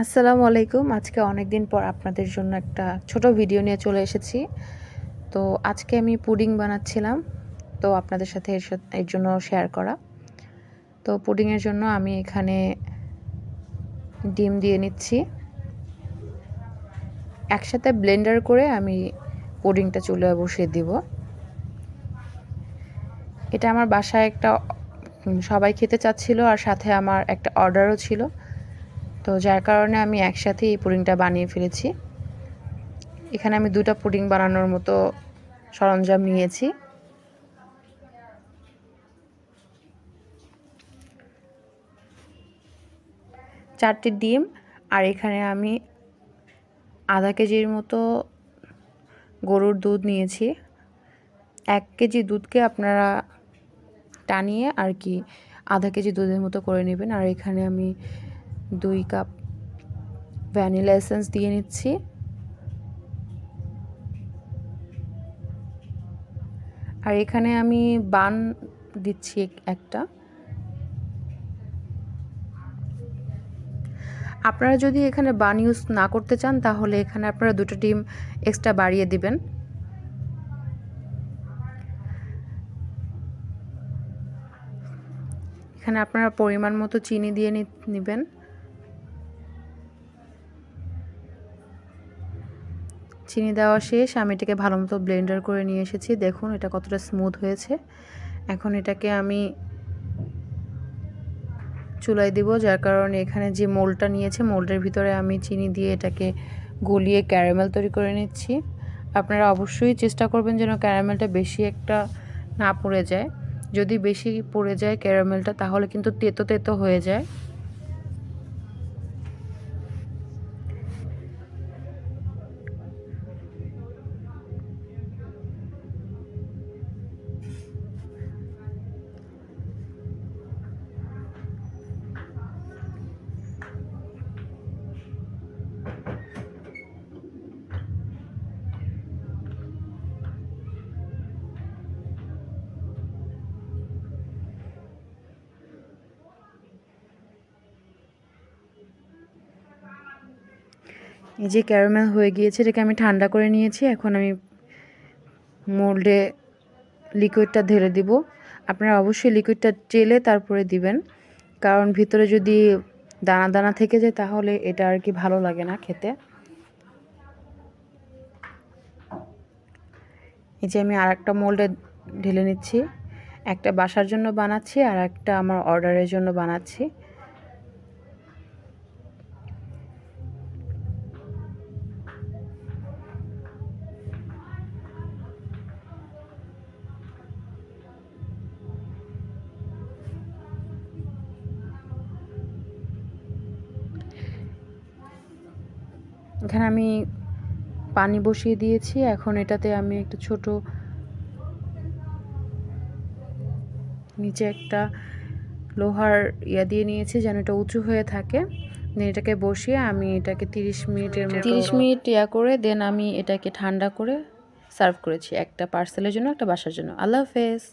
আসসালামু আলাইকুম। আজকে অনেক দিন পর আপনাদের জন্য একটা ছোট ভিডিও নিয়ে চলে এসেছি। তো আজকে আমি পুডিং বানাচ্ছিলাম। তো আপনাদের সাথে এর জন্য শেয়ার করা। তো পুডিংয়ের জন্য আমি এখানে ডিম দিয়ে নিচ্ছি। একসাথে ব্লেন্ডার করে আমি পুডিংটা চুলায় বসিয়ে দিব। এটা আমার বাসায় একটা সবাই খেতে চাচ্ছিল, আর সাথে আমার একটা অর্ডারও ছিল। তো যার কারণে আমি একসাথে এই পুডিংটা বানিয়ে ফেলেছি। এখানে আমি 2টা পুডিং বানানোর মতো সরঞ্জাম নিয়েছি। চারটি ডিম, আর এখানে আমি আধা কেজির মতো গরুর দুধ নিয়েছি। 1 কেজি দুধকে আপনারা টানিয়ে আর কি আধা কেজি দুধের মতো করে নেবেন। আর এখানে আমি 2 কাপ ভ্যানিলা এসেন্স দিয়ে নিচ্ছি। আর এখানে আমি বান দিচ্ছি একটা। আপনারা যদি এখানে বান ইউজ না করতে চান তাহলে এখানে আপনারা 2টা ডিম এক্সট্রা বাড়িয়ে দিবেন। এখানে আপনারা পরিমাণ মতো চিনি দিয়ে নেবেন। চিনি দেওয়া শেষ, আমি এটাকে ভালো মতো ব্লেন্ডার করে নিয়ে এসেছি। দেখুন এটা কতটা স্মুথ হয়েছে। এখন এটাকে আমি চুলায় দিব, যার কারণে এখানে যে মোল্ডটা নিয়েছে মোল্ডের ভিতরে আমি চিনি দিয়ে এটাকে গলিয়ে ক্যারামেল তৈরি করে নিচ্ছি। আপনারা অবশ্যই চেষ্টা করবেন যেন ক্যারামেলটা বেশি একটা না পড়ে যায়। যদি বেশি পড়ে যায় ক্যারামেলটা তাহলে কিন্তু তেতো তেতো হয়ে যায়। এই যে ক্যারামেল হয়ে গিয়েছে, এটাকে আমি ঠান্ডা করে নিয়েছি। এখন আমি মোল্ডে লিকুইডটা ঢেলে দিব। আপনারা অবশ্যই লিকুইডটা চেলে তারপরে দিবেন, কারণ ভিতরে যদি দানা দানা থেকে যায় তাহলে এটা আর কি ভালো লাগে না খেতে। এই যে আমি আরেকটা মোল্ডে ঢেলে নিচ্ছি। একটা বাসার জন্য বানাচ্ছি আর একটা আমার অর্ডারের জন্য বানাচ্ছি। এখানে আমি পানি বসিয়ে দিয়েছি। এখন এটাতে আমি একটা ছোট নিচে একটা লোহার দিয়ে নিয়েছি যেন এটা উঁচু হয়ে থাকে। এটাকে বসিয়ে আমি এটাকে 30 মিনিটের মতো 30 মিনিট করে দেন আমি এটাকে ঠান্ডা করে সার্ভ করেছি, একটা পার্সেলের জন্য একটা বাসার জন্য। আল্লাহ হাফেজ।